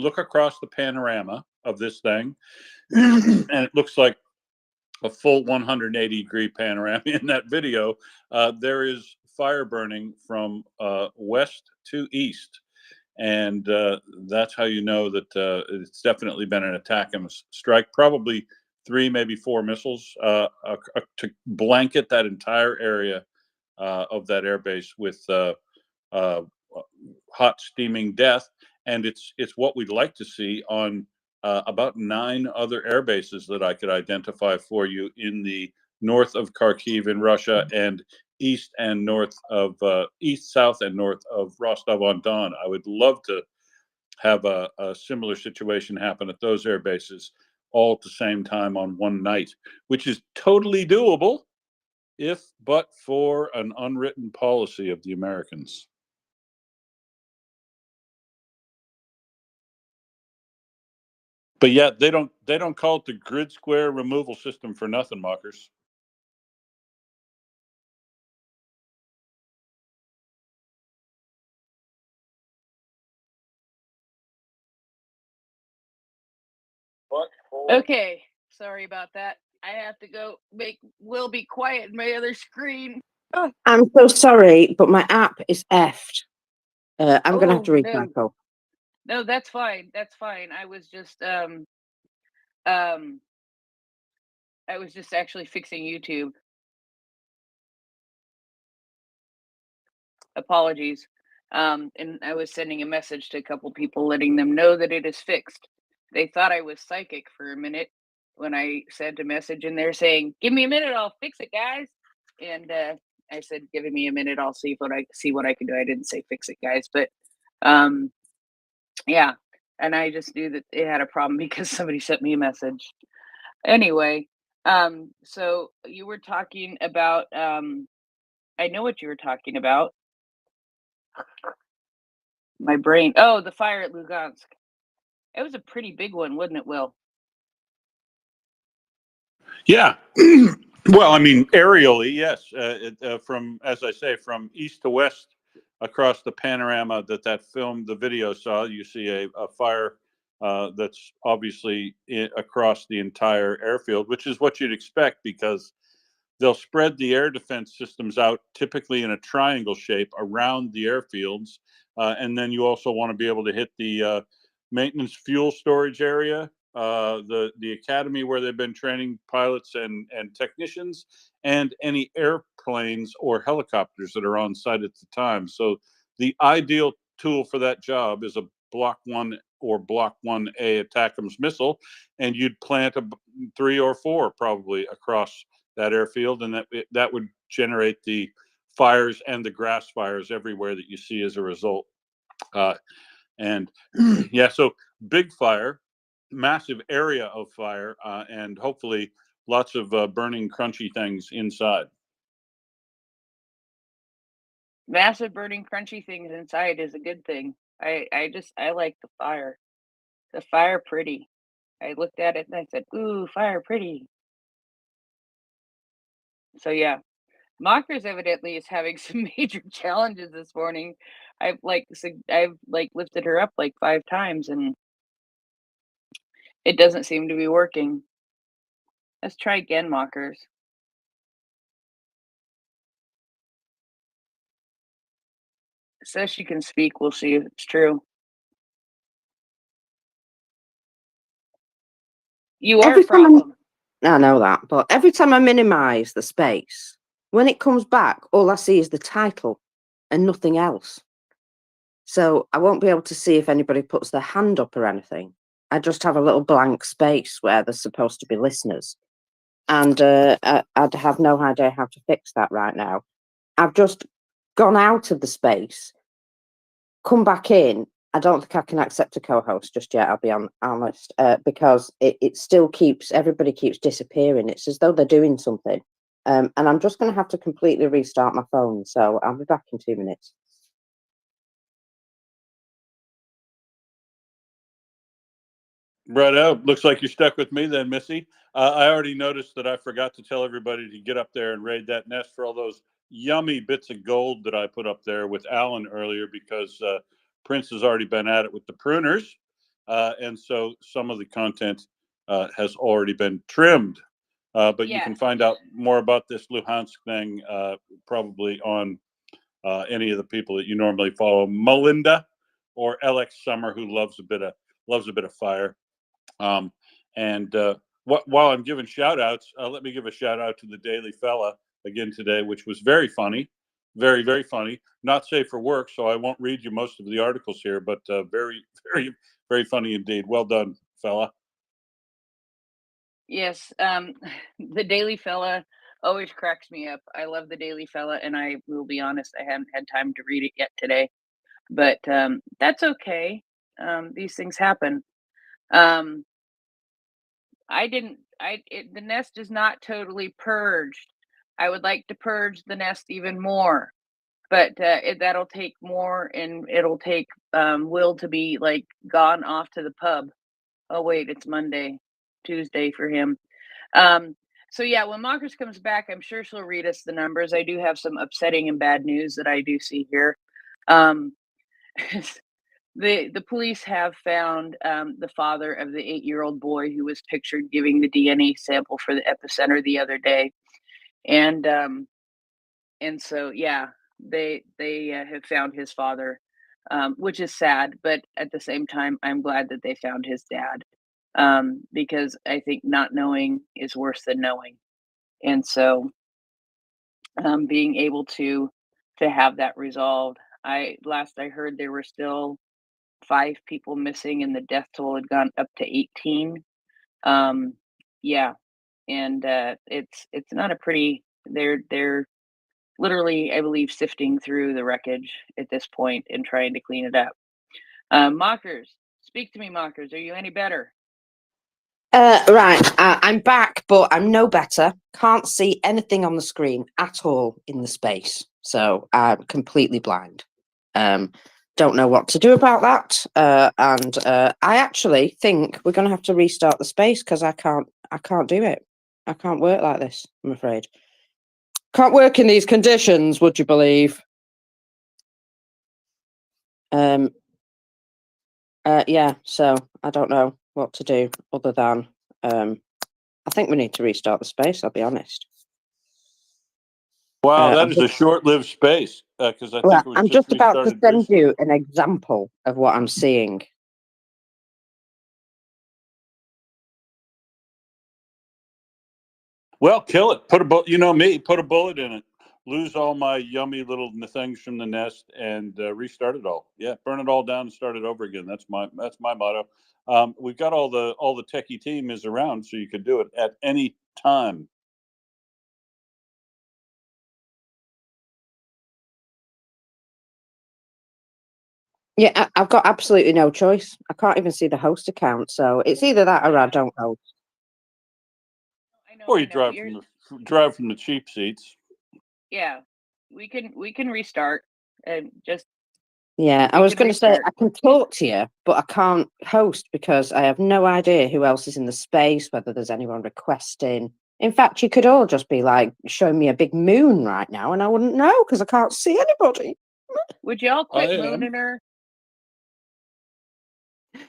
look across the panorama of this thing, and it looks like a full 180-degree panorama in that video. There is fire burning from west to east. And that's how you know that it's definitely been an attack and strike. Probably 3, maybe 4 missiles to blanket that entire area of that airbase with hot steaming death. And it's what we'd like to see on about 9 other air bases that I could identify for you in the north of Kharkiv in Russia, and east, south, and north of Rostov-on-Don. I would love to have a similar situation happen at those air bases all at the same time on one night, which is totally doable if but for an unwritten policy of the Americans. But yet they don't call it the grid square removal system for nothing, mockers. Okay, sorry about that. I have to go make Will be quiet in my other screen. Oh. I'm so sorry, but my app is effed. I'm gonna have to recycle. No, that's fine. That's fine. I was just actually fixing YouTube. Apologies. And I was sending a message to a couple people letting them know that it is fixed. They thought I was psychic for a minute when I sent a message in there saying, "Give me a minute, I'll fix it, guys." And I said, "Give me a minute, I'll see what I can do." I didn't say fix it, guys, but yeah. And I just knew that it had a problem because somebody sent me a message. Anyway, so you were talking about I know what you were talking about. My brain. Oh, the fire at Lugansk. It was a pretty big one, wasn't it, Will? Yeah. Well, I mean, aerially, yes. From, as I say, from east to west across the panorama that film, the video saw, you see a fire that's obviously across the entire airfield, which is what you'd expect because they'll spread the air defense systems out typically in a triangle shape around the airfields. And then you also want to be able to hit the maintenance fuel storage area, the academy where they've been training pilots and technicians, and any airplanes or helicopters that are on site at the time. So the ideal tool for that job is a Block 1 or Block 1A ATACMS missile, and you'd plant 3 or 4 probably across that airfield, and that would generate the fires and the grass fires everywhere that you see as a result. And yeah, so big fire, massive area of fire, and hopefully lots of burning, crunchy things inside. Massive burning, crunchy things inside is a good thing. I like the fire. The fire pretty. I looked at it and I said, "Ooh, fire pretty." So yeah, Mockers evidently is having some major challenges this morning. I've lifted her up like 5 times and it doesn't seem to be working. Let's try again, Mockers. It says she can speak. We'll see if it's true. You are a problem. I know that, but every time I minimize the space, when it comes back, all I see is the title and nothing else. So I won't be able to see if anybody puts their hand up or anything. I just have a little blank space where there's supposed to be listeners. And I'd have no idea how to fix that right now. I've just gone out of the space, come back in. I don't think I can accept a co-host just yet, I'll be honest, because it still everybody keeps disappearing. It's as though they're doing something. And I'm just going to have to completely restart my phone. So I'll be back in 2 minutes. Right out. Looks like you're stuck with me then, Missy. I already noticed that I forgot to tell everybody to get up there and raid that nest for all those yummy bits of gold that I put up there with Alan earlier, because Prince has already been at it with the pruners. and so some of the content has already been trimmed. But you Yeah. can find out more about this Luhansk thing probably on any of the people that you normally follow, Melinda or LX Summer, who loves a bit of fire. And while I'm giving shout outs, let me give a shout out to the Daily Fella again today, which was very funny, very, very funny. Not safe for work, so I won't read you most of the articles here, but very, very, very funny indeed. Well done, fella. Yes, the Daily Fella always cracks me up. I love the Daily Fella, and I will be honest, I haven't had time to read it yet today, but that's okay. These things happen. Um, the nest is not totally purged. I would like to purge the nest even more, but that'll take more, and it'll take Will to be like gone off to the pub. Oh wait, it's Monday, Tuesday for him. So yeah, when Mockers comes back, I'm sure she'll read us the numbers. I do have some upsetting and bad news that I do see here. Um, the police have found the father of the 8-year-old boy who was pictured giving the DNA sample for the epicenter the other day, and so yeah, they have found his father, which is sad, but at the same time, I'm glad that they found his dad, because I think not knowing is worse than knowing. And so, being able to have that resolved. I heard there were still 5 people missing, and the death toll had gone up to 18. Yeah, and it's not a pretty. They're literally, I believe, sifting through the wreckage at this point and trying to clean it up. Mockers, speak to me, Mockers. Are you any better? Right, I'm back, but I'm no better. Can't see anything on the screen at all in the space, so I'm completely blind. Don't know what to do about that, and I actually think we're going to have to restart the space because I can't do it. I can't work like this, I'm afraid. Can't work in these conditions, would you believe? Yeah, so I don't know what to do other than I think we need to restart the space, I'll be honest. Wow, that is a short-lived space because I think Well, it was I'm just just about to restarted send recently. you an example of what I'm seeing. Well, kill it. Put a bullet. You know me. Put a bullet in it. Lose all my yummy little things from the nest and restart it all. Yeah, burn it all down and start it over again. That's my motto. We've got all the techie team is around, so you can do it at any time. Yeah, I've got absolutely no choice. I can't even see the host account, so it's either that or I don't host. I know. Or I you know. drive from the cheap seats. Yeah, we can restart and just. Yeah, I We was can going to say restart. I can talk to you, but I can't host because I have no idea who else is in the space, whether there's anyone requesting. In fact, you could all just be like showing me a big moon right now, and I wouldn't know because I can't see anybody. Would you all quit I am. mooning her?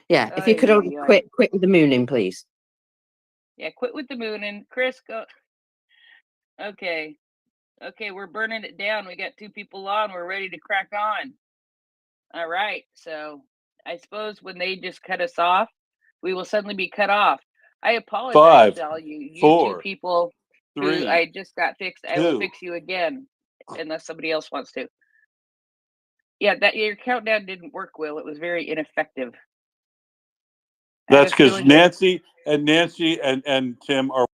Yeah, if you Ay, could all ay, ay. quit with the mooning, please. Yeah, quit with the mooning. Chris, go. Okay. Okay, we're burning it down. We got 2 people on. We're ready to crack on. All right. So I suppose when they just cut us off, we will suddenly be cut off. I apologize 5, to all you 2 4, people who 3, I just got fixed. I will 2. fix you again unless somebody else wants to. Yeah, that your countdown didn't work, Will. It was very ineffective. I have That's a because feeling that Nancy and Tim are